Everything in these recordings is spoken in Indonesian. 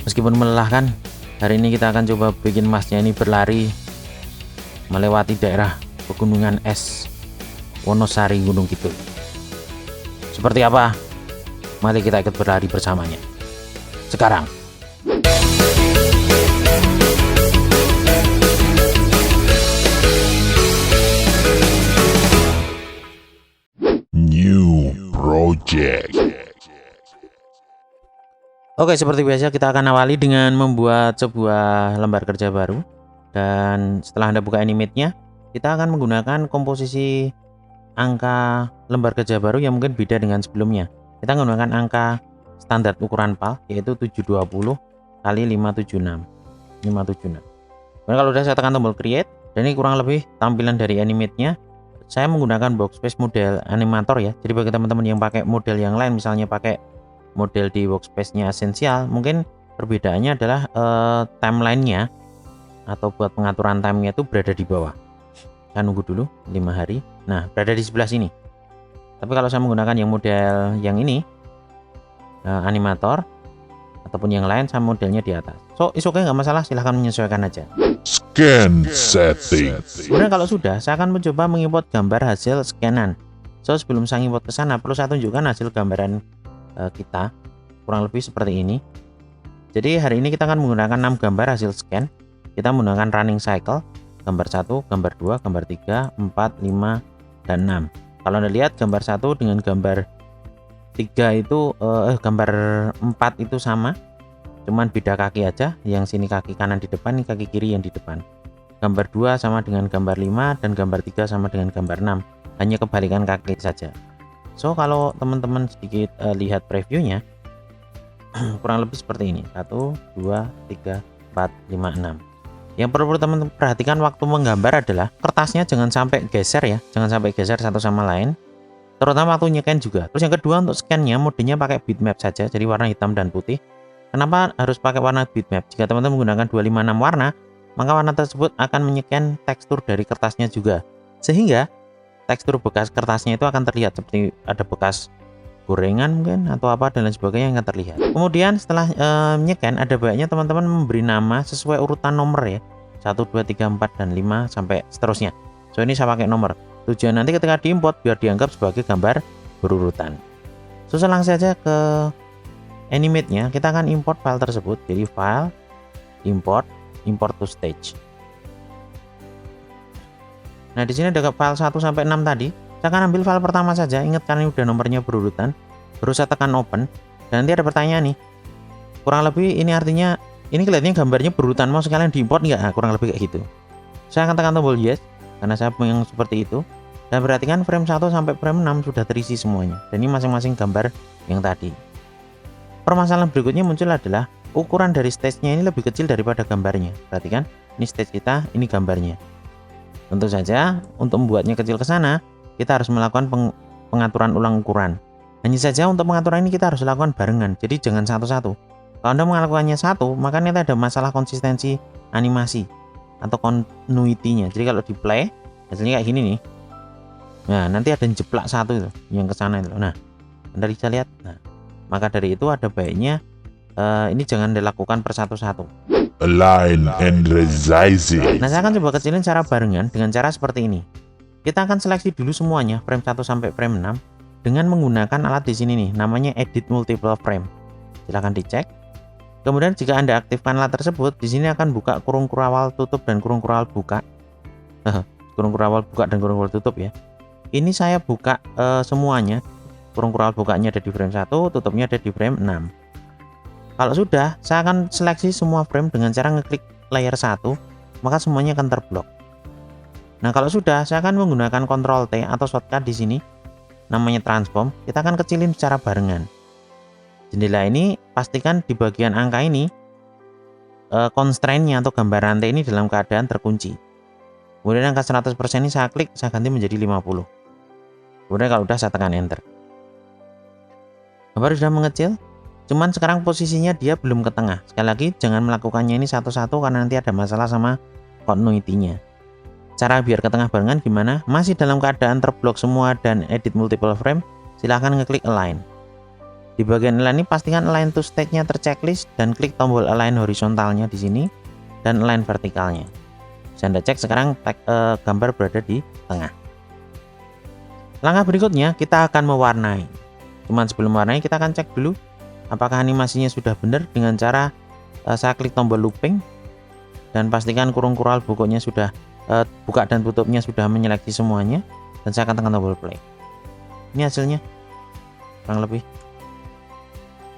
Meskipun melelahkan, hari ini kita akan coba bikin masnya ini berlari melewati daerah pegunungan es Wonosari Gunung Kidul. Seperti apa? Mari kita ikut berlari bersamanya sekarang. New project. Oke, seperti biasa kita akan awali dengan membuat sebuah lembar kerja baru. Dan setelah Anda buka Animate-nya, kita akan menggunakan komposisi angka lembar kerja baru yang mungkin beda dengan sebelumnya. Kita menggunakan angka standar ukuran PAL, yaitu 720 kali 576. Kemudian kalau sudah, saya tekan tombol Create, dan ini kurang lebih tampilan dari Animate-nya. Saya menggunakan Workspace model animator ya. Jadi bagi teman-teman yang pakai model yang lain, misalnya pakai model di workspace-nya Essential, mungkin perbedaannya adalah timeline-nya atau buat pengaturan time-nya itu berada di bawah. Saya nunggu dulu 5 hari. Nah, berada di sebelah sini. Tapi kalau saya menggunakan yang model yang ini, animator ataupun yang lain, saya modelnya di atas. So, is okay, nggak masalah, silahkan menyesuaikan aja. Scan setting. Kemudian kalau sudah, saya akan mencoba mengimport gambar hasil scanan. So, sebelum saya import ke sana, perlu saya tunjukkan hasil gambaran kita kurang lebih seperti ini. Jadi hari ini kita akan menggunakan 6 gambar hasil scan. Kita menggunakan running cycle, gambar 1, gambar 2, gambar 3, 4, 5, dan 6. Kalau Anda lihat gambar 1 dengan gambar 3 itu gambar 4 itu sama, cuman beda kaki aja, yang sini kaki kanan di depan, ini kaki kiri yang di depan. Gambar 2 sama dengan gambar 5, dan gambar 3 sama dengan gambar 6, hanya kebalikan kaki saja. So, kalau teman-teman sedikit lihat previewnya, kurang lebih seperti ini. 1, 2, 3, 4, 5, 6. Yang perlu teman-teman perhatikan waktu menggambar adalah kertasnya jangan sampai geser ya. Jangan sampai geser satu sama lain. Terutama waktu nyeken juga. Terus yang kedua, untuk scan-nya modenya pakai bitmap saja. Jadi warna hitam dan putih. Kenapa harus pakai warna bitmap? Jika teman-teman menggunakan 256 warna, maka warna tersebut akan menyeken tekstur dari kertasnya juga. Sehingga tekstur bekas kertasnya itu akan terlihat seperti ada bekas gorengan mungkin atau apa dan lain sebagainya yang akan terlihat. Kemudian setelah menyeken, ada baiknya teman-teman memberi nama sesuai urutan nomor ya, 1, 2, 3, 4, dan 5 sampai seterusnya. So, ini saya pakai nomor. Tujuan nanti ketika diimport biar dianggap sebagai gambar berurutan. So, langsung saja ke Animate-nya. Kita akan import file tersebut. Jadi file, import to stage. Nah, di sini ada file 1 sampai 6 tadi. Saya akan ambil file pertama saja. Ingat kan ini udah nomornya berurutan. Baru saya tekan open. Dan nanti ada pertanyaan nih. Kurang lebih ini artinya ini kelihatannya gambarnya berurutan. Mau sekalian diimport nggak? Nah, kurang lebih kayak gitu. Saya akan tekan tombol yes karena saya yang seperti itu. Dan perhatikan frame 1 sampai frame 6 sudah terisi semuanya. Dan ini masing-masing gambar yang tadi. Permasalahan berikutnya muncul adalah ukuran dari stage-nya ini lebih kecil daripada gambarnya. Perhatikan, ini stage kita, ini gambarnya. Tentu saja untuk membuatnya kecil ke sana, kita harus melakukan pengaturan ulang ukuran. Hanya saja untuk pengaturan ini kita harus lakukan barengan, jadi jangan satu-satu. Kalau Anda melakukannya satu, maka nanti ada masalah konsistensi animasi atau continuity-nya. Jadi kalau di play, hasilnya kayak gini nih. Nah, nanti ada yang jeplak satu itu, yang ke sana itu. Nah, Anda bisa lihat. Nah, maka dari itu ada baiknya ini jangan dilakukan per satu-satu. Align and resizing. Nah, saya akan coba kecilin secara barengan dengan cara seperti ini. Kita akan seleksi dulu semuanya frame 1 sampai frame 6 dengan menggunakan alat di sini nih, namanya Edit Multiple Frame. Silahkan dicek. Kemudian jika Anda aktifkan alat tersebut, di sini akan buka kurung kurawal tutup dan kurung kurawal buka. Kurung kurawal buka dan kurung kurawal tutup ya. Ini saya buka semuanya. Kurung kurawal bukanya ada di frame 1, tutupnya ada di frame 6. Kalau sudah, saya akan seleksi semua frame dengan cara ngeklik layer 1, maka semuanya akan terblok. Nah, kalau sudah, saya akan menggunakan Ctrl T atau shortcut di sini, namanya transform. Kita akan kecilin secara barengan. Jendela ini pastikan di bagian angka ini constraint-nya atau gambar rantai ini dalam keadaan terkunci. Kemudian angka 100% ini saya klik, saya ganti menjadi 50. Kemudian kalau udah saya tekan enter. Gambar sudah mengecil. Cuman sekarang posisinya dia belum ke tengah. Sekali lagi jangan melakukannya ini satu-satu karena nanti ada masalah sama continuity-nya. Cara biar ke tengah barengan gimana? Masih dalam keadaan terblok semua dan edit multiple frame, silahkan ngeklik align. Di bagian align ini pastikan align to stage-nya terchecklist dan klik tombol align horizontalnya di sini dan align vertikalnya. Bisa Anda cek sekarang gambar berada di tengah. Langkah berikutnya kita akan mewarnai. Cuman sebelum mewarnai kita akan cek dulu apakah animasinya sudah benar dengan cara saya klik tombol looping dan pastikan kurung kural bukunya sudah buka dan tutupnya sudah menyeleksi semuanya, dan saya akan tekan tombol play. Ini hasilnya kurang lebih.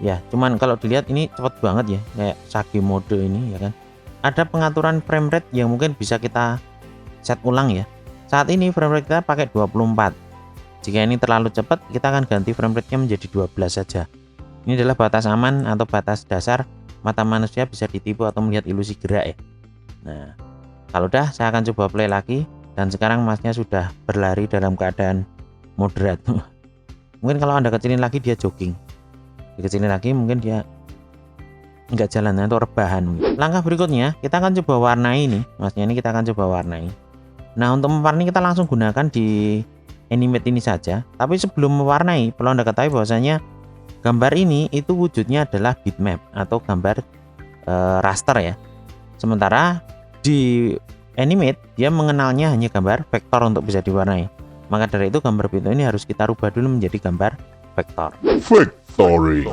Ya, cuman kalau dilihat ini cepet banget ya, kayak Sage mode ini ya kan. Ada pengaturan frame rate yang mungkin bisa kita set ulang ya. Saat ini frame rate kita pakai 24. Jika ini terlalu cepat, kita akan ganti frame rate-nya menjadi 12 saja. Ini adalah batas aman atau batas dasar mata manusia bisa ditipu atau melihat ilusi gerak ya. Nah, kalau udah saya akan coba play lagi, dan sekarang masnya sudah berlari dalam keadaan moderat. Mungkin kalau Anda kecilin lagi dia jogging. Dikecilin lagi mungkin dia nggak jalan atau rebahan. Langkah berikutnya kita akan coba warnai ini, masnya ini kita akan coba warnai. Nah, untuk mewarnai kita langsung gunakan di animate ini saja. Tapi sebelum mewarnai perlu Anda ketahui bahwasanya gambar ini itu wujudnya adalah bitmap atau gambar raster ya. Sementara di animate dia mengenalnya hanya gambar vektor untuk bisa diwarnai. Maka dari itu gambar bitmap ini harus kita rubah dulu menjadi gambar vektor. Victory.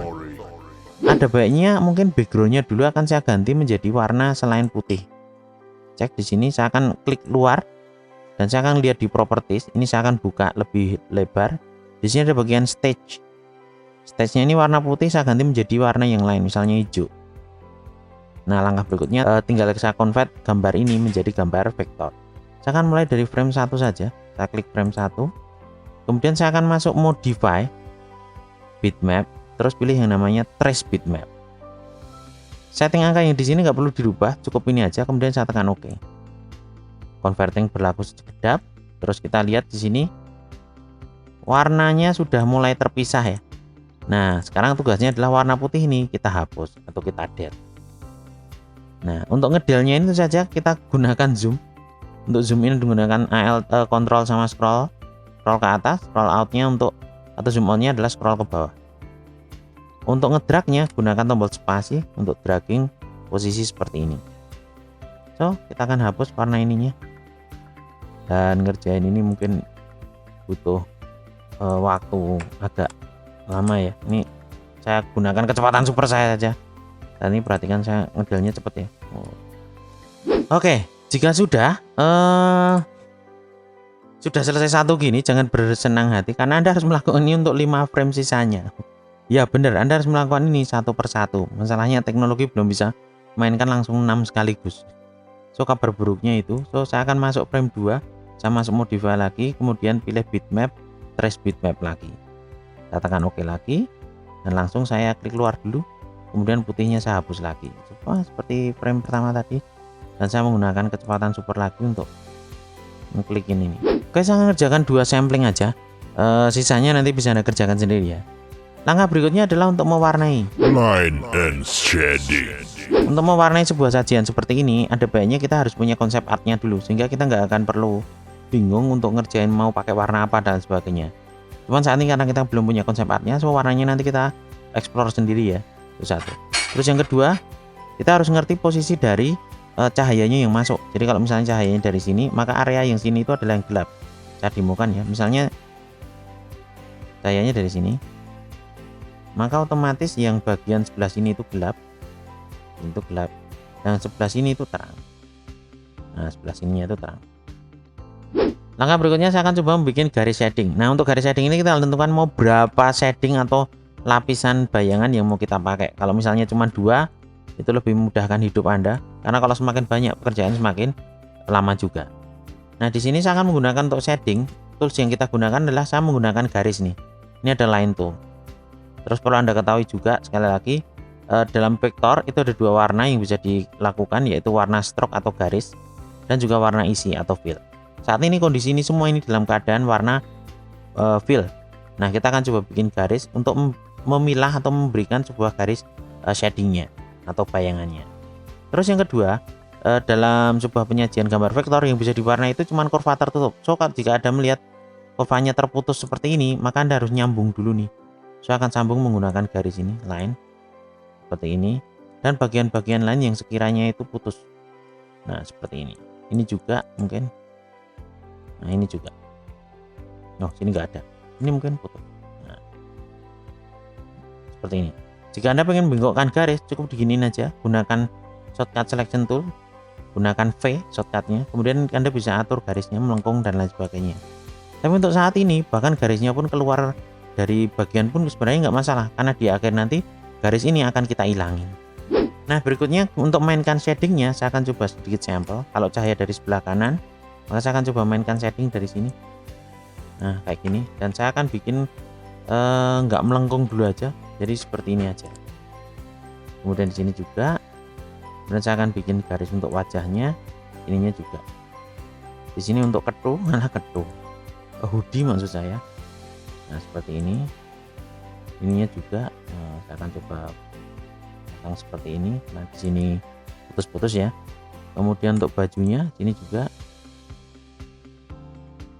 Ada baiknya mungkin backgroundnya dulu akan saya ganti menjadi warna selain putih. Cek di sini saya akan klik luar dan saya akan lihat di properties. Ini saya akan buka lebih lebar. Di sini ada bagian stage. Stage-nya ini warna putih, saya ganti menjadi warna yang lain, misalnya hijau. Nah, langkah berikutnya tinggal saya convert gambar ini menjadi gambar vektor. Saya akan mulai dari frame 1 saja. Saya klik frame 1. Kemudian saya akan masuk modify bitmap, terus pilih yang namanya trace bitmap. Setting angka yang di sini nggak perlu dirubah, cukup ini aja. Kemudian saya tekan OK. Converting berlaku sekedap. Terus kita lihat di sini warnanya sudah mulai terpisah ya. Nah, sekarang tugasnya adalah warna putih ini kita hapus atau kita delete. Nah, untuk ngedelnya ini saja kita gunakan zoom. Untuk zoom in menggunakan Ctrl sama scroll ke atas, scroll outnya untuk atau zoom onnya adalah scroll ke bawah. Untuk ngedragnya gunakan tombol spasi untuk dragging posisi seperti ini. So, kita akan hapus warna ininya. Dan ngerjain ini mungkin butuh waktu agak lama ya. Ini saya gunakan kecepatan super saya saja. Dan ini perhatikan saya ngedelnya cepet ya. Oke, jika sudah selesai satu gini, jangan bersenang hati karena Anda harus melakukan ini untuk 5 frame sisanya. Ya benar, Anda harus melakukan ini satu persatu. Masalahnya teknologi belum bisa mainkan langsung 6 sekaligus. So, kabar buruknya itu, saya akan masuk frame 2, saya masuk modify lagi, kemudian pilih bitmap, trace bitmap lagi. Saya tekan OK lagi, dan langsung saya klik luar dulu, kemudian putihnya saya hapus lagi. Coba seperti frame pertama tadi, dan saya menggunakan kecepatan super lagi untuk mengklik ini. Oke, saya mengerjakan 2 sampling aja, sisanya nanti bisa Anda kerjakan sendiri ya. Langkah berikutnya adalah untuk mewarnai. Line and shading. Untuk mewarnai sebuah sajian seperti ini, ada baiknya kita harus punya konsep artnya dulu, sehingga kita nggak akan perlu bingung untuk ngerjain mau pakai warna apa dan sebagainya. Cuman saat ini karena kita belum punya konsep artnya, so warnanya nanti kita explore sendiri ya. Itu satu. Terus yang kedua, kita harus ngerti posisi dari cahayanya yang masuk. Jadi kalau misalnya cahayanya dari sini, maka area yang sini itu adalah yang gelap. Saya demokan ya. Misalnya cahayanya dari sini, maka otomatis yang bagian sebelah sini itu gelap, dan sebelah sini itu terang. Nah, sebelah sininya itu terang. Langkah berikutnya saya akan coba membuat garis shading. Nah, untuk garis shading ini kita tentukan mau berapa shading atau lapisan bayangan yang mau kita pakai. Kalau misalnya cuma 2, itu lebih memudahkan hidup Anda, karena kalau semakin banyak pekerjaan semakin lama juga. Nah, di sini saya akan menggunakan untuk shading, tools yang kita gunakan adalah saya menggunakan garis nih. Ini ada line tool. Terus perlu Anda ketahui juga sekali lagi, dalam vektor itu ada 2 warna yang bisa dilakukan, yaitu warna stroke atau garis dan juga warna isi atau fill. Saat ini kondisi ini semua ini dalam keadaan warna fill. Nah, kita akan coba bikin garis untuk memilah atau memberikan sebuah garis shadingnya atau bayangannya. Terus yang kedua, dalam sebuah penyajian gambar vektor yang bisa diwarnai itu cuma kurva tertutup. So, jika Anda melihat kurvanya terputus seperti ini, maka Anda harus nyambung dulu nih saya akan sambung menggunakan garis ini, line seperti ini, dan bagian-bagian lain yang sekiranya itu putus. Nah, seperti ini. Ini juga mungkin. Nah, ini juga. Oh, sini nggak ada. Ini mungkin putus. Nah, seperti ini. Jika Anda pengen bengkokkan garis, cukup diginiin aja. Gunakan shortcut selection tool, gunakan V shortcutnya. Kemudian Anda bisa atur garisnya melengkung dan lain sebagainya. Tapi untuk saat ini, bahkan garisnya pun keluar dari bagian pun sebenarnya nggak masalah, karena di akhir nanti garis ini akan kita hilangin. Nah, berikutnya untuk mainkan shadingnya, saya akan coba sedikit sampel. Kalau cahaya dari sebelah kanan, maka saya akan coba mainkan shading dari sini. Nah, kayak gini. Dan saya akan bikin nggak melengkung dulu aja, jadi seperti ini aja. Kemudian di sini juga, kemudian saya akan bikin garis untuk wajahnya, ininya juga. Di sini untuk ketu, malah ketu, hoodie maksud saya. Nah, seperti ini. Ininya juga saya akan coba seperti ini. Nah, di sini putus-putus ya. Kemudian untuk bajunya sini juga,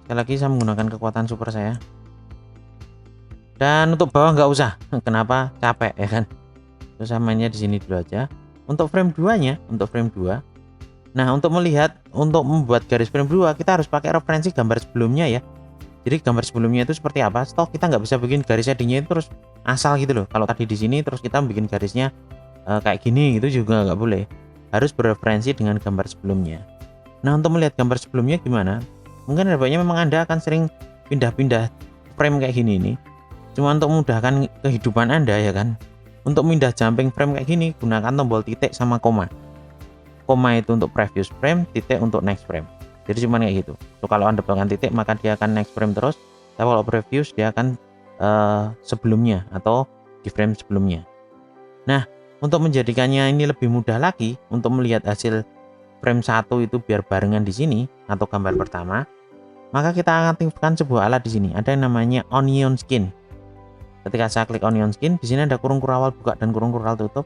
sekali lagi saya menggunakan kekuatan super saya. Dan untuk bawah nggak usah, kenapa, capek ya kan. Terus saya mainnya di sini dulu aja. Untuk frame 2 nya, untuk frame 2, nah untuk melihat, untuk membuat garis frame 2 kita harus pakai referensi gambar sebelumnya ya. Jadi gambar sebelumnya itu seperti apa, stok kita nggak bisa bikin garis shadingnya itu terus asal gitu loh. Kalau tadi di sini terus kita bikin garisnya kayak gini, itu juga nggak boleh, harus bereferensi dengan gambar sebelumnya. Nah, untuk melihat gambar sebelumnya gimana, mungkin nampaknya memang Anda akan sering pindah-pindah frame kayak gini nih, cuma untuk memudahkan kehidupan Anda ya kan. Untuk pindah jumping frame kayak gini, gunakan tombol titik sama koma. Koma itu untuk previous frame, titik untuk next frame. Jadi cuma kayak gitu. So, kalau Anda tekan titik maka dia akan next frame terus, tapi kalau previous dia akan sebelumnya atau di frame sebelumnya. Nah, untuk menjadikannya ini lebih mudah lagi untuk melihat hasil frame 1 itu biar barengan di sini atau gambar pertama, maka kita aktifkan sebuah alat di sini. Ada yang namanya onion skin. Ketika saya klik onion skin, di sini ada kurung kurawal buka dan kurung kurawal tutup.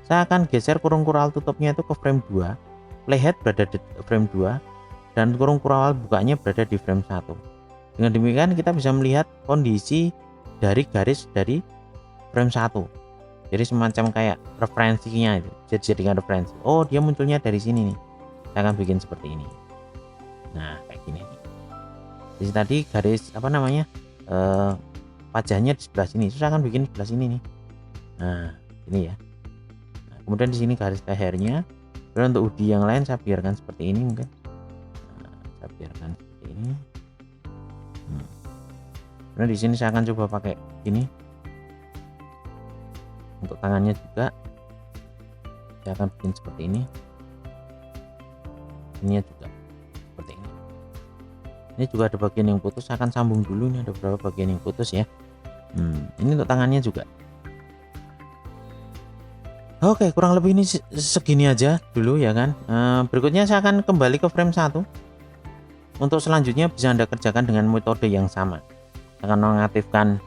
Saya akan geser kurung kurawal tutupnya itu ke frame 2, playhead berada di frame 2, dan kurung kurawal bukanya berada di frame 1. Dengan demikian kita bisa melihat kondisi dari garis dari frame 1. Jadi semacam kayak referensinya itu, jadikan referensi. Oh, dia munculnya dari sini nih. Saya akan bikin seperti ini. Nah, kayak gini nih. Di sini tadi garis apa namanya? Wajahnya di sebelah sini. Saya akan bikin sebelah sini nih. Nah, ini ya. Nah, kemudian di sini garis lehernya. Kemudian untuk hoodie yang lain saya biarkan seperti ini mungkin. Nah, saya biarkan seperti ini. Kemudian di sini saya akan coba pakai ini. Untuk tangannya juga saya akan bikin seperti ini. Ini juga seperti ini. Ini juga ada bagian yang putus, saya akan sambung dulu. Ini ada beberapa bagian yang putus ya. Ini untuk tangannya juga. Oke, kurang lebih ini segini aja dulu ya kan. Berikutnya saya akan kembali ke frame 1. Untuk selanjutnya bisa Anda kerjakan dengan metode yang sama. Saya akan mengaktifkan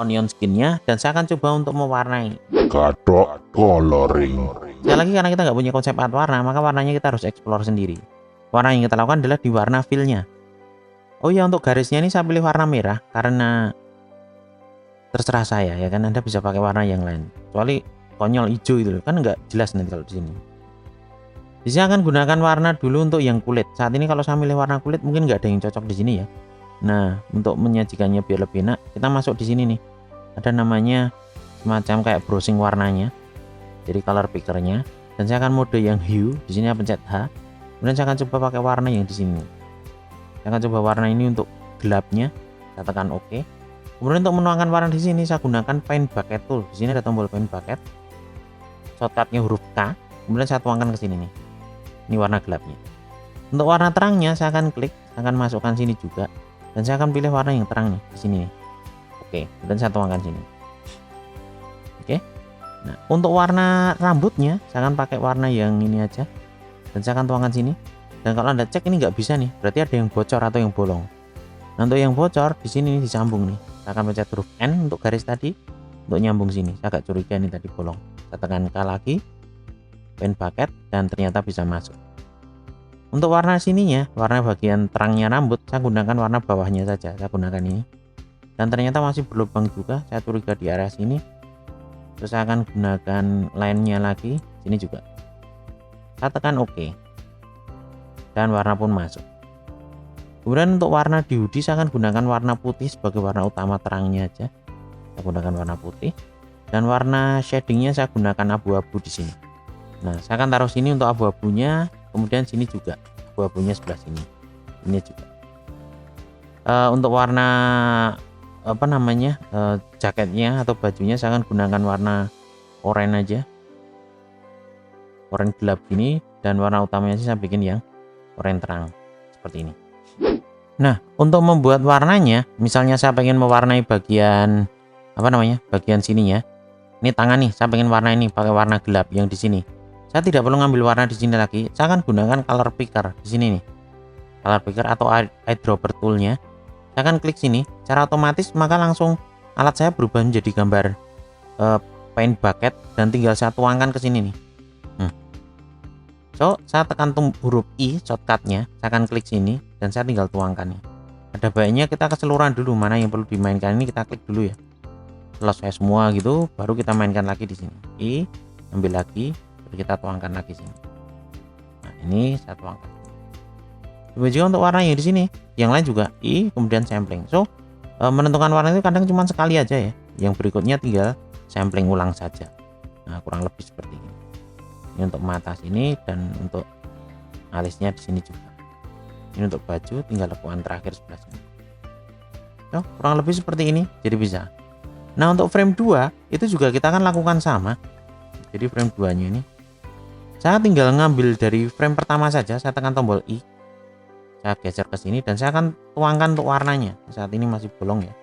onion skinnya dan saya akan coba untuk mewarnai. Katok coloring. Sekali lagi, karena kita nggak punya konsep art warna, maka warnanya kita harus explore sendiri. Warna yang kita lakukan adalah di warna fill-nya. Oh ya, untuk garisnya ini saya pilih warna merah karena terserah saya ya kan. Anda bisa pakai warna yang lain. Kecuali konyol hijau itu kan nggak jelas nanti kalau di sini. Di sini akan gunakan warna dulu untuk yang kulit. Saat ini kalau saya milih warna kulit mungkin nggak ada yang cocok di sini ya. Nah, untuk menyajikannya biar lebih enak, kita masuk di sini nih. Ada namanya semacam kayak browsing warnanya. Jadi color pickernya. Dan saya akan mode yang hue. Di sini saya pencet H. Kemudian saya akan coba pakai warna yang di sini. Saya akan coba warna ini untuk gelapnya. Saya tekan OK. Kemudian untuk menuangkan warna di sini saya gunakan paint bucket tool. Di sini ada tombol paint bucket. Shortcutnya huruf K. Kemudian saya tuangkan ke sini nih. Ini warna gelapnya. Untuk warna terangnya saya akan klik, saya akan masukkan sini juga. Dan saya akan pilih warna yang terang nih di sini nih. Oke, dan saya tuangkan sini. Oke. Nah, untuk warna rambutnya saya akan pakai warna yang ini aja. Dan saya akan tuangkan sini. Dan kalau Anda cek ini nggak bisa nih, berarti ada yang bocor atau yang bolong. Nah, untuk yang bocor di sini nih disambung nih. Saya akan pencet huruf N untuk garis tadi untuk nyambung sini. Saya agak curiga ini tadi bolong. Saya tekan K lagi, paint bucket, dan ternyata bisa masuk. Untuk warna sininya, warna bagian terangnya rambut, saya gunakan warna bawahnya saja. Saya gunakan ini. dan ternyata masih berlubang juga, saya curiga di area sini. Terus saya akan gunakan line-nya lagi, sini juga. Saya tekan OK. Dan warna pun masuk. Kemudian untuk warna di hoodie saya akan gunakan warna putih sebagai warna utama terangnya aja. Saya gunakan warna putih. Dan warna shadingnya saya gunakan abu-abu di sini. Nah, saya akan taruh sini untuk abu-abunya, kemudian sini juga abu-abunya sebelah sini. Ini juga. Untuk warna jaketnya atau bajunya saya akan gunakan warna oranye aja. Oranye gelap gini, dan warna utamanya sih saya bikin yang oranye terang seperti ini. Nah, untuk membuat warnanya, misalnya saya pengen mewarnai bagian bagian sininya. Ini tangan nih, saya pengen warna ini pakai warna gelap yang di sini. Saya tidak perlu ngambil warna di sini lagi. Saya akan gunakan color picker di sini nih. Color picker atau eyedropper toolnya. Saya akan klik sini, secara otomatis maka langsung alat saya berubah menjadi gambar paint bucket dan tinggal saya tuangkan ke sini nih. So, saya tekan huruf I shortcutnya, saya akan klik sini dan saya tinggal tuangkan nih. Ada baiknya kita keseluruhan dulu, mana yang perlu dimainkan ini kita klik dulu ya. Selesai semua gitu, baru kita mainkan lagi di sini. I, ambil lagi, baru kita tuangkan lagi sini. Nah, ini saya tuangkan. Coba juga untuk warnanya di sini, yang lain juga I, kemudian sampling. So, menentukan warna itu kadang cuma sekali aja ya. Yang berikutnya tinggal sampling ulang saja. Nah, kurang lebih seperti ini. Ini untuk mata sini dan untuk alisnya di sini juga. Ini untuk baju, tinggal lekuan terakhir sebelah sini. So, kurang lebih seperti ini, jadi bisa. Nah, untuk frame 2 itu juga kita akan lakukan sama. Jadi frame 2-nya ini saya tinggal ngambil dari frame pertama saja, saya tekan tombol I. Saya geser ke sini dan saya akan tuangkan untuk warnanya. Saat ini masih bolong ya.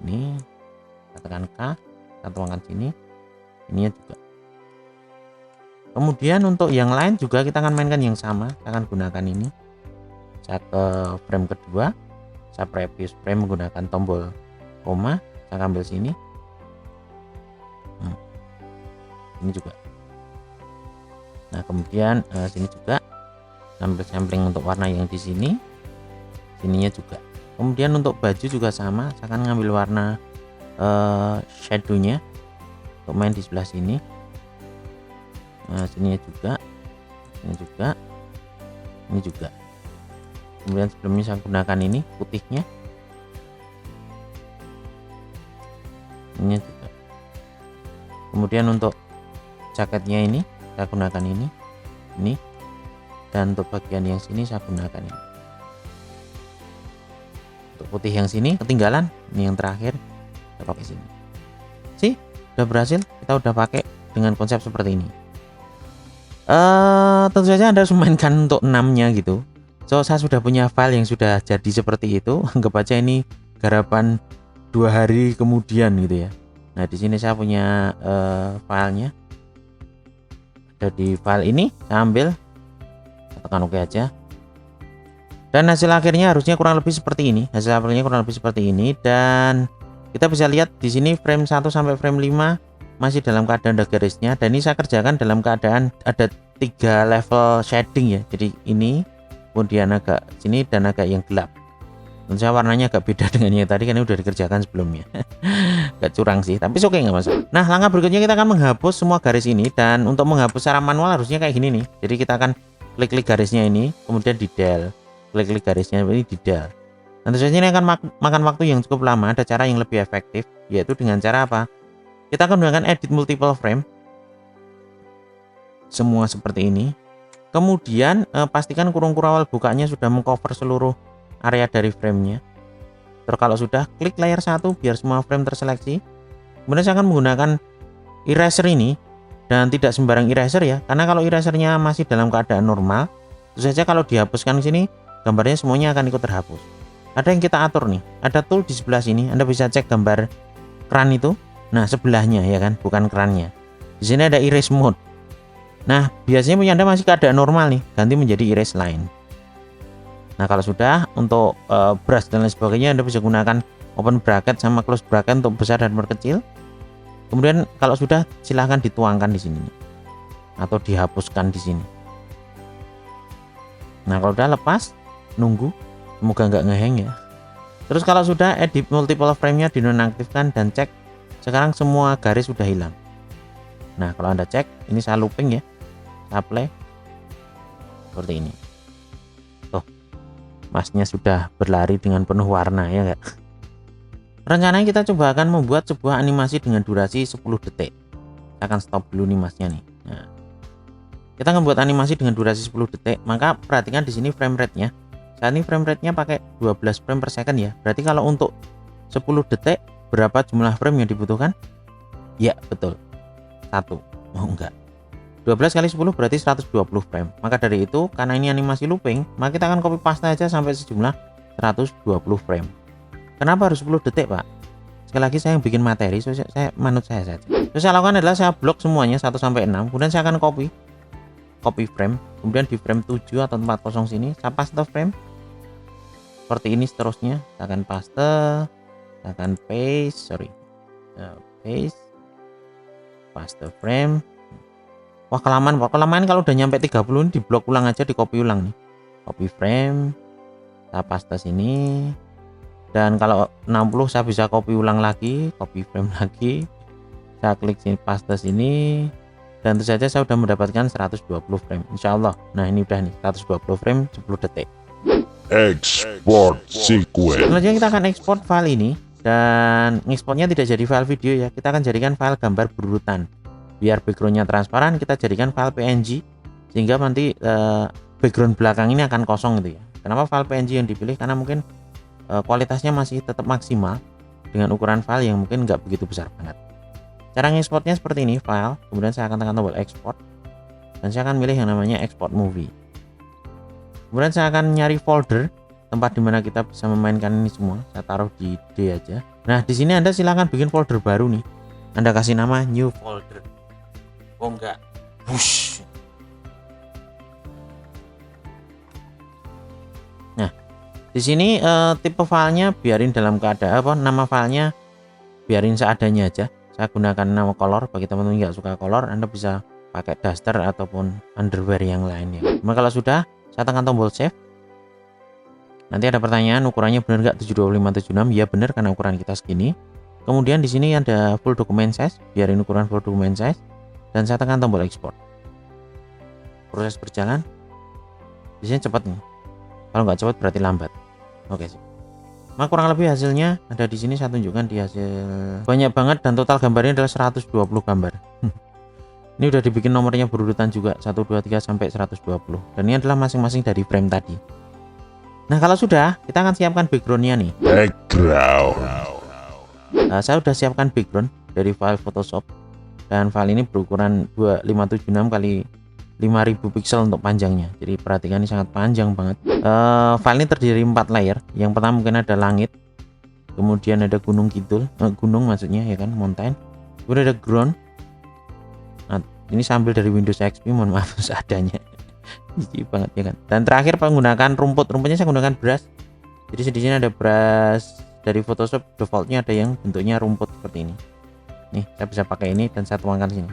Ini saya tekan K, saya tuangkan sini. Ininya juga. Kemudian untuk yang lain juga kita akan mainkan yang sama. Saya akan gunakan ini. Saya ke frame kedua, saya previous frame menggunakan tombol koma. Saya ambil sini. Ini juga. Nah, kemudian sini juga ambil sampling untuk warna yang di sini. Sininya juga. Kemudian untuk baju juga sama, saya akan ngambil warna shadownya untuk main di sebelah sini. Nah, sininya juga. Ini juga. Ini juga. Kemudian sebelumnya saya gunakan ini putihnya. Ini juga. Kemudian untuk jaketnya ini saya gunakan ini, dan untuk bagian yang sini saya gunakan ini. Untuk putih yang sini ketinggalan, ini yang terakhir saya pakai sini. Sih, udah berhasil, kita udah pakai dengan konsep seperti ini. Tentu saja Anda harus memainkan untuk 6-nya gitu. So, saya sudah punya file yang sudah jadi seperti itu. Anggap aja ini garapan 2 hari kemudian gitu ya. Nah, di sini saya punya filenya. Ada di file ini, saya ambil, saya tekan OK aja. Dan hasil akhirnya harusnya kurang lebih seperti ini. Hasil akhirnya kurang lebih seperti ini, dan kita bisa lihat di sini frame 1 sampai frame 5 masih dalam keadaan ada garisnya, dan ini saya kerjakan dalam keadaan ada 3 level shading ya. Jadi ini, kemudian agak sini dan agak yang gelap. Tentu saja warnanya agak beda dengan yang tadi, karena udah dikerjakan sebelumnya. Gak curang sih, tapi oke, nggak masalah. Nah, langkah berikutnya kita akan menghapus semua garis ini, dan untuk menghapus secara manual harusnya kayak gini nih. Jadi kita akan klik-klik garisnya ini, kemudian di del, klik-klik garisnya ini di del. Tentu saja ini akan makan waktu yang cukup lama. Ada cara yang lebih efektif, yaitu dengan cara apa? Kita akan menggunakan edit multiple frame, semua seperti ini. Kemudian pastikan kurung kurawal bukanya sudah mengcover seluruh area dari framenya. Terus kalau sudah, klik layer 1 biar semua frame terseleksi. Kemudian saya akan menggunakan eraser ini, dan tidak sembarang eraser ya, karena kalau erasernya masih dalam keadaan normal, tentu saja kalau dihapuskan sini gambarnya semuanya akan ikut terhapus. Ada yang kita atur nih, ada tool di sebelah sini. Anda bisa cek gambar keran itu. Nah, sebelahnya ya kan, bukan kerannya. Di sini ada erase mode. Nah, biasanya punya Anda masih keadaan normal nih, ganti menjadi erase line. Nah, kalau sudah untuk brush dan lain sebagainya, Anda bisa gunakan open bracket sama close bracket untuk besar dan berkecil. Kemudian kalau sudah, silahkan dituangkan di sini atau dihapuskan di sini. Nah, kalau udah lepas, nunggu, semoga nggak ngehang ya. Terus kalau sudah, edit multiple frame-nya dinonaktifkan dan cek sekarang semua garis sudah hilang. Nah, kalau Anda cek, ini saya looping ya, saya play seperti ini. Tuh, masnya sudah berlari dengan penuh warna ya enggak? Rencananya kita coba akan membuat sebuah animasi dengan durasi 10 detik. Saya akan stop dulu nih masnya nih. Nah, kita akan buat animasi dengan durasi 10 detik, maka perhatikan di sini frame rate-nya. Saat ini frame rate-nya pakai 12 frame per second ya. Berarti kalau untuk 10 detik berapa jumlah frame yang dibutuhkan? Ya, betul. 1. Oh enggak. 12 kali 10 berarti 120 frame. Maka dari itu, karena ini animasi looping, maka kita akan copy paste aja sampai sejumlah 120 frame. Kenapa harus 10 detik, Pak? Sekali lagi saya yang bikin materi, so saya manut saya saja. Terus saya lakukan adalah saya blok semuanya 1 sampai 6, kemudian saya akan copy frame, kemudian di frame 7 atau 40 sini saya paste frame. Seperti ini seterusnya, saya akan paste, saya akan paste frame. Wah, kelamaan kalau udah nyampe 30 ini di blok ulang aja, di copy ulang nih. Copy frame, saya paste sini. Dan kalau 60 saya bisa copy ulang lagi, copy frame lagi. Saya klik sini, paste sini. Dan tentu saja saya sudah mendapatkan 120 frame. Insya Allah. Nah, ini udah nih 120 frame 10 detik. Export sequence. Selanjutnya kita akan ekspor file ini, dan ekspornya tidak jadi file video ya, kita akan jadikan file gambar berurutan. Biar backgroundnya transparan, kita jadikan file PNG sehingga nanti background belakang ini akan kosong gitu ya. Kenapa file PNG yang dipilih? Karena mungkin kualitasnya masih tetap maksimal dengan ukuran file yang mungkin nggak begitu besar banget. Cara ngekspornya seperti ini, file, kemudian saya akan tekan tombol export dan saya akan milih yang namanya export movie. Kemudian saya akan nyari folder tempat dimana kita bisa memainkan ini semua. Saya taruh di D aja. Nah, di sini Anda silahkan bikin folder baru nih. Anda kasih nama new folder. Oh enggak. Wush. Nah, di sini tipe filenya biarin dalam keadaan nama filenya biarin seadanya aja. Saya gunakan nama color. Bagi teman-teman nggak suka color, Anda bisa pakai duster ataupun underwear yang lain ya. Nah, kalau sudah, saya tekan tombol save. Nanti ada pertanyaan ukurannya benar nggak 72576? Ya benar, karena ukuran kita segini. Kemudian di sini ada full document size, biarin ukuran full document size, dan saya tekan tombol export. Proses berjalan. Di sini cepat nih. Kalau nggak cepat berarti lambat. Oke sih. Nah, kurang lebih hasilnya ada di sini, saya tunjukkan di hasil. Banyak banget dan total gambarnya adalah 120 gambar. Ini udah dibikin nomornya berurutan juga 1, 2, 3 sampai 120. Dan ini adalah masing-masing dari frame tadi. Nah, kalau sudah, kita akan siapkan backgroundnya nih. Background. Nah, saya sudah siapkan background dari file Photoshop. Dan file ini berukuran 2576 kali 5000 pixel untuk panjangnya. Jadi perhatikan ini sangat panjang banget. File ini terdiri 4 layer. Yang pertama mungkin ada langit. Kemudian ada gunung kidul, gunung maksudnya ya kan, mountain. Kemudian ada ground. Nah, ini sambil dari Windows XP, mohon maaf seadanya. Jijik banget ya kan. Dan terakhir menggunakan rumputnya saya gunakan brush. Jadi di sini ada brush dari Photoshop, defaultnya ada yang bentuknya rumput seperti ini. Nih, saya bisa pakai ini dan saya tuangkan sini.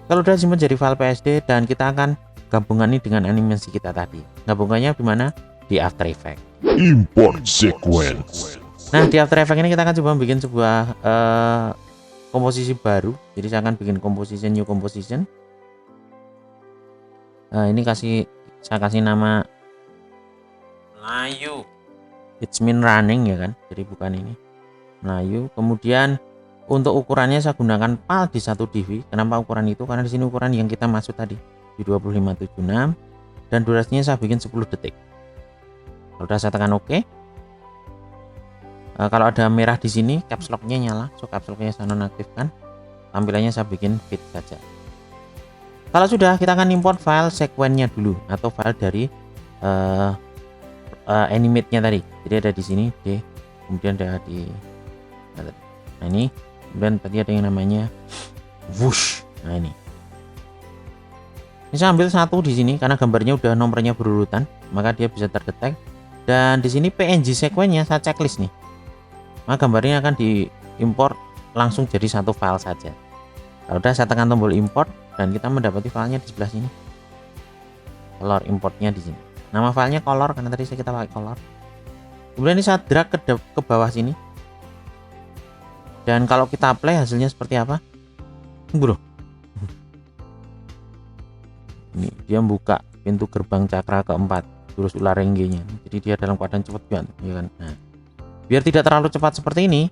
Kalau udah simpan jadi file PSD, dan kita akan gabungan ini dengan animasi kita tadi. Gabungannya di mana? Di After Effects. Import sequence. Nah, di After Effects ini kita akan coba bikin sebuah komposisi baru. Jadi saya akan bikin composition, new composition. Ini saya kasih nama Melayu. It's mean running ya kan. Jadi bukan ini Melayu. Kemudian untuk ukurannya saya gunakan PAL di 1 dv. Kenapa ukuran itu? Karena di sini ukuran yang kita masuk tadi di 2576 dan durasinya saya bikin 10 detik. Kalau udah saya tekan OK. Kalau ada merah di sini, caps lock-nya nyala, so caps lock-nya saya nonaktifkan. Tampilannya saya bikin fit saja. Kalau sudah, kita akan import file sequence-nya dulu atau file dari animate-nya tadi. Jadi ada di sini D, kemudian ada di nah ini, kemudian tadi ada yang namanya whoosh. Nah ini saya ambil satu di sini karena gambarnya udah nomornya berurutan, maka dia bisa terdetek. Dan di sini PNG sequence-nya saya checklist nih. Maka gambarnya akan diimport langsung jadi satu file saja. Kalau udah, saya tekan tombol import dan kita mendapati filenya di sebelah sini. Color importnya di sini. Nama filenya color karena tadi kita pakai color. Kemudian ini saya drag ke bawah sini. Dan kalau kita play hasilnya seperti apa? Tunggu loh. Ini dia buka pintu gerbang cakra keempat, jurus ular renggenya. Jadi dia dalam keadaan cepat juga, ya kan? Nah, biar tidak terlalu cepat seperti ini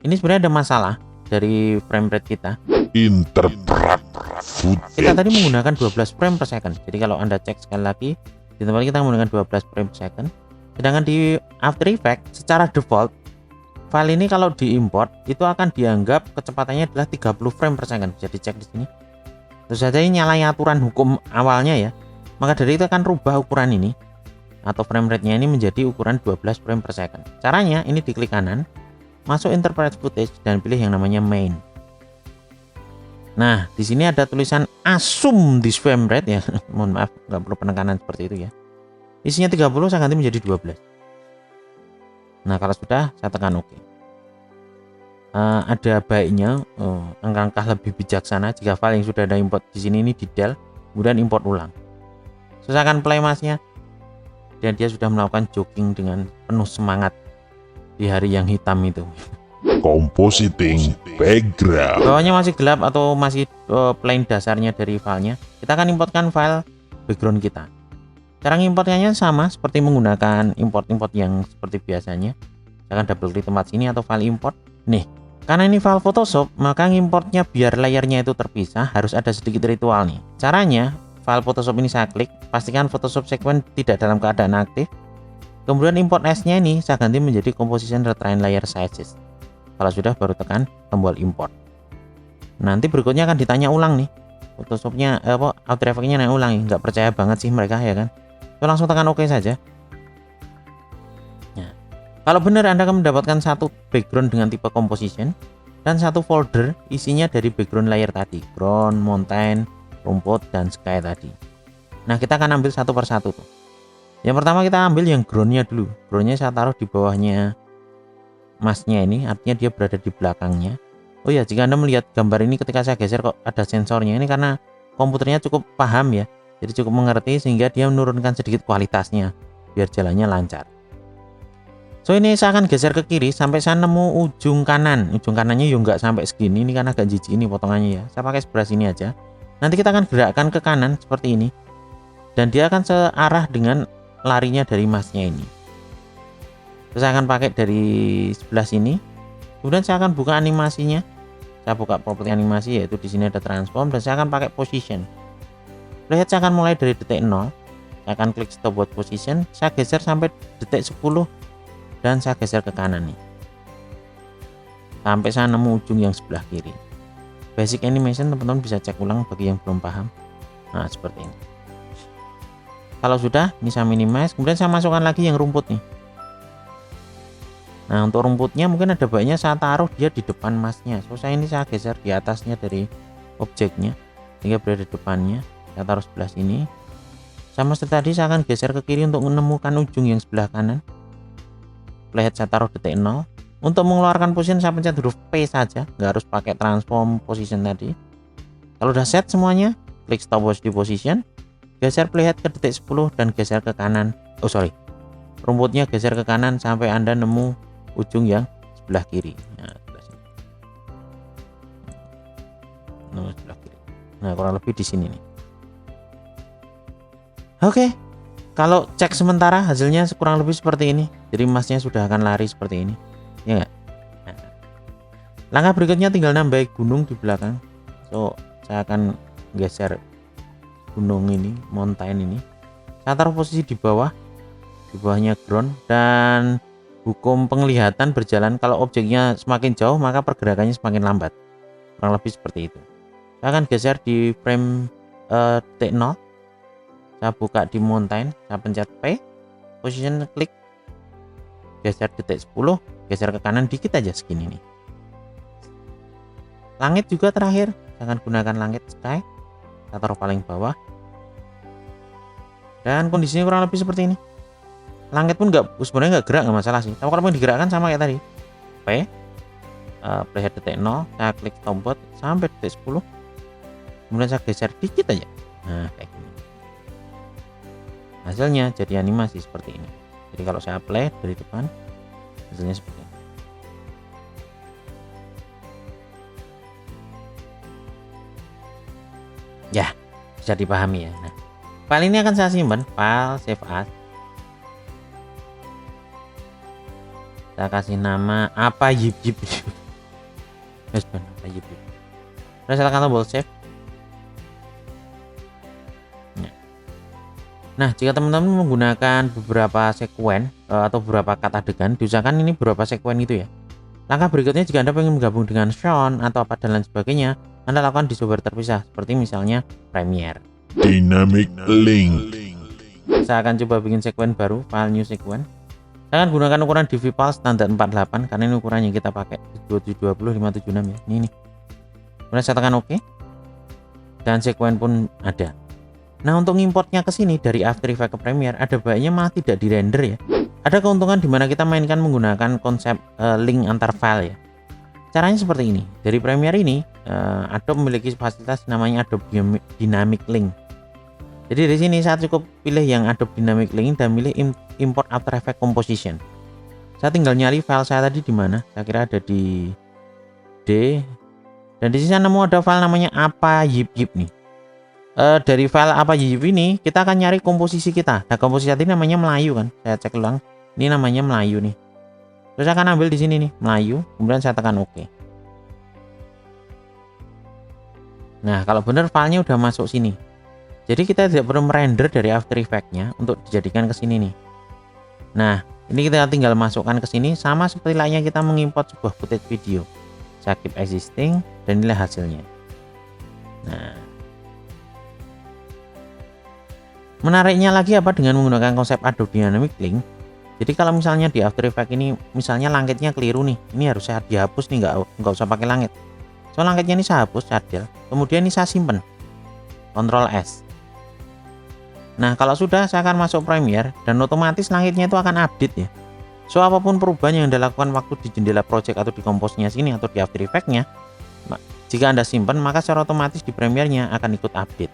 sebenarnya ada masalah dari frame rate kita. Interpret footage. Kita tadi menggunakan 12 frame per second. Jadi kalau Anda cek sekali lagi, di tempat kita menggunakan 12 frame per second. Sedangkan di After Effects secara default file ini kalau diimport itu akan dianggap kecepatannya adalah 30 frame per second. Jadi cek di sini. Terus saja ini nyalain aturan hukum awalnya ya. Maka dari itu akan rubah ukuran ini atau frame rate-nya ini menjadi ukuran 12 frame per second. Caranya ini diklik kanan, masuk interpret footage dan pilih yang namanya main. Nah, di sini ada tulisan assume this frame rate ya. Mohon maaf, nggak perlu penekanan seperti itu ya. Isinya 30, saya ganti menjadi 12. Nah, kalau sudah, saya tekan OK. Ada baiknya langkah lebih bijaksana jika file yang sudah ada import di sini ini di del, kemudian import ulang. Saya akan play masnya, dan dia sudah melakukan jogging dengan penuh semangat di hari yang hitam itu. Compositing background. Bawahnya masih gelap atau masih plain dasarnya dari filenya. Kita akan importkan file background kita. Cara ngimportnya sama seperti menggunakan import yang seperti biasanya. Saya akan double klik tempat sini atau file import. Nih, karena ini file Photoshop, maka ngimportnya biar layarnya itu terpisah harus ada sedikit ritual nih. Caranya, file Photoshop ini saya klik, pastikan Photoshop sequence tidak dalam keadaan aktif. Kemudian import as-nya ini saya ganti menjadi composition retrain layer sizes. Kalau sudah, baru tekan tombol import. Nanti berikutnya akan ditanya ulang nih. Photoshopnya After Effects-nya nanya ulang, nggak percaya banget sih mereka ya kan. So, langsung tekan OK saja. Nah, kalau benar Anda akan mendapatkan satu background dengan tipe composition dan satu folder isinya dari background layer tadi, ground, mountain, rumput, dan sky tadi. Nah, kita akan ambil satu persatu tuh. Yang pertama kita ambil yang groundnya dulu. Groundnya saya taruh di bawahnya masnya ini, artinya dia berada di belakangnya. Oh ya, jika Anda melihat gambar ini ketika saya geser kok ada sensornya, ini karena komputernya cukup paham ya, jadi cukup mengerti sehingga dia menurunkan sedikit kualitasnya biar jalannya lancar. So ini saya akan geser ke kiri sampai saya nemu ujung kanan. Ujung kanannya ya nggak sampai segini, ini karena agak jijik ini potongannya ya. Saya pakai sebelah sini aja. Nanti kita akan gerakkan ke kanan seperti ini, dan dia akan searah dengan larinya dari masnya ini. Terus saya akan pakai dari sebelah sini. Kemudian saya akan buka animasinya. Saya buka properti animasi, yaitu di sini ada transform, dan saya akan pakai position. Lihat, saya akan mulai dari detik 0. Saya akan klik stopwatch position. Saya geser sampai detik 10 dan saya geser ke kanan nih. Sampai saya nemu ujung yang sebelah kiri. Basic animation teman-teman bisa cek ulang bagi yang belum paham. Nah, seperti ini. Kalau sudah, ini saya minimize, kemudian saya masukkan lagi yang rumput nih. Nah, untuk rumputnya mungkin ada baiknya saya taruh dia di depan masnya. So, saya geser di atasnya dari objeknya sehingga berada di depannya. Saya taruh sebelah sini. Sama seperti tadi, saya akan geser ke kiri untuk menemukan ujung yang sebelah kanan. Playhead saya taruh detik 0. Untuk mengeluarkan position saya pencet huruf P saja, nggak harus pakai transform position tadi. Kalau udah set semuanya, klik stopwatch di position, geser playhead ke detik 10 dan geser ke kanan. Rumputnya geser ke kanan sampai Anda nemu ujung yang sebelah kiri. Nah, sebelah sini. Sebelah kiri. Nah, kurang lebih di sini nih. Oke. Kalau cek sementara hasilnya kurang lebih seperti ini. Jadi emasnya sudah akan lari seperti ini. Ya enggak? Nah, langkah berikutnya tinggal nambah gunung di belakang. So, saya akan geser gunung ini, mountain ini. Saya taruh posisi di bawah. Di bawahnya ground, dan hukum penglihatan berjalan kalau objeknya semakin jauh maka pergerakannya semakin lambat. Kurang lebih seperti itu. Saya akan geser di frame detik 0. Saya buka di mountain, saya pencet P, position klik, geser detik 10, geser ke kanan dikit aja segini nih. Langit juga terakhir, saya akan gunakan langit sky, saya taruh paling bawah, dan kondisinya kurang lebih seperti ini. Langit pun sebenarnya nggak gerak, nggak masalah sih. Tapi kalau mau digerakkan sama kayak tadi, P, playhead detik 0, saya klik tombol sampai detik 10, kemudian saya geser dikit aja. Nah, kayak gini. Hasilnya jadi animasi seperti ini. Jadi kalau saya play dari depan, hasilnya seperti ini. Ya, bisa dipahami ya. Nah, file ini akan saya simpan, file save as. Saya kasih nama apa yip. Apa yip. Terus saya tekan tombol save. Nah, jika teman-teman menggunakan beberapa sekuen atau beberapa cut adegan, diusahakan ini beberapa sekuen itu ya. Langkah berikutnya jika Anda ingin menggabung dengan Sean atau apa dan lain sebagainya, Anda lakukan di software terpisah seperti misalnya Premiere. Dynamic Link. Saya akan coba bikin sekuen baru, file new sekuen. Saya akan gunakan ukuran DV file standar 48 karena ini ukurannya kita pakai 2720 576 ya. Ini nih. Kemudian saya tekan OK. Dan sekuen pun ada. Nah, untuk importnya ke sini dari After Effects ke Premiere ada baiknya malah tidak di render ya. Ada keuntungan di mana kita mainkan menggunakan konsep link antar file ya. Caranya seperti ini. Dari Premiere ini Adobe memiliki fasilitas namanya Adobe Dynamic Link. Jadi di sini saya cukup pilih yang Adobe Dynamic Link dan pilih import After Effects Composition. Saya tinggal nyari file saya tadi di mana? Saya kira ada di D. Dan di sini saya nemu ada file namanya apa yip nih. Dari file apa yip ini kita akan nyari komposisi kita. Nah, komposisi ini namanya Melayu kan. Saya cek ulang. Ini namanya Melayu nih. Terus saya akan ambil di sini nih Melayu, kemudian saya tekan OK. Nah, kalau benar filenya udah masuk sini. Jadi kita tidak perlu merender dari After Effects-nya untuk dijadikan ke sini nih. Nah, ini kita tinggal masukkan ke sini sama seperti layaknya kita mengimport sebuah footage video. Saya keep existing dan inilah hasilnya. Nah, menariknya lagi apa dengan menggunakan konsep Adobe Dynamic Link. Jadi kalau misalnya di After Effects ini misalnya langitnya keliru nih, ini harus saya dihapus nih, nggak usah pakai langit. So langitnya ini saya hapus, saya delete. Kemudian ini saya simpen, Ctrl S. Nah, kalau sudah saya akan masuk Premiere dan otomatis langitnya itu akan update ya. So apapun perubahan yang Anda lakukan waktu di jendela project atau di komposnya sini atau di After Effects-nya, jika Anda simpan maka secara otomatis di Premiere-nya akan ikut update.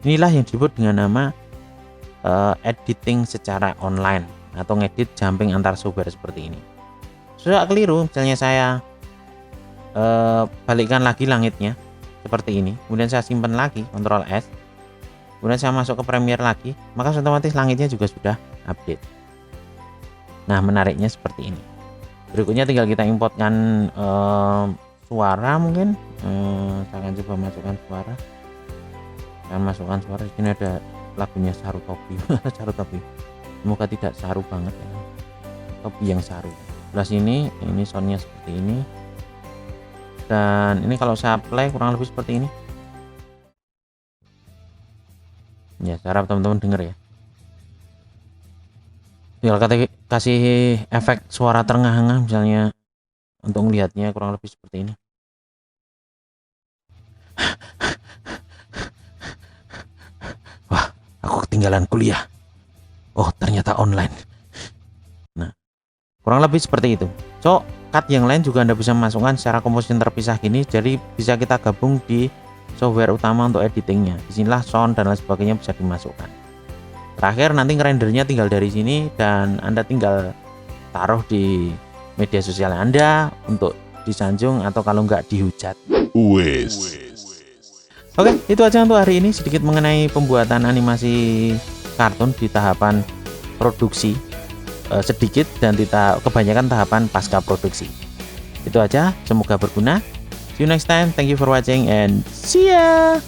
Inilah yang disebut dengan nama editing secara online atau ngedit jumping antar software seperti ini. Sudah keliru, misalnya saya balikkan lagi langitnya seperti ini, kemudian saya simpan lagi Ctrl S, kemudian saya masuk ke Premiere lagi, maka otomatis langitnya juga sudah update. Nah, menariknya seperti ini. Berikutnya tinggal kita importkan suara mungkin. Saya akan coba masukkan suara. Saya masukkan suara. Di sini ada lagunya Saru Topi. Saru Topi. Semoga tidak saru banget ya. Topi yang saru. Sebelah sini ini soundnya seperti ini. Dan ini kalau saya play kurang lebih seperti ini. Ya, saya harap teman-teman dengar ya. Tinggal kasih efek suara terengah-engah misalnya untuk melihatnya kurang lebih seperti ini. Wah, aku ketinggalan kuliah. Oh, ternyata online. Nah, kurang lebih seperti itu. So, cut yang lain juga Anda bisa masukkan secara komposisi terpisah gini. Jadi bisa kita gabung di software utama untuk editingnya. Disinilah sound dan lain sebagainya bisa dimasukkan. Terakhir nanti rendernya tinggal dari sini dan Anda tinggal taruh di media sosial Anda untuk disanjung atau kalau nggak dihujat. Wes. Oke, itu aja untuk hari ini, sedikit mengenai pembuatan animasi kartun di tahapan produksi sedikit dan kebanyakan tahapan pasca produksi. Itu aja, semoga berguna. See you next time. Thank you for watching and see ya.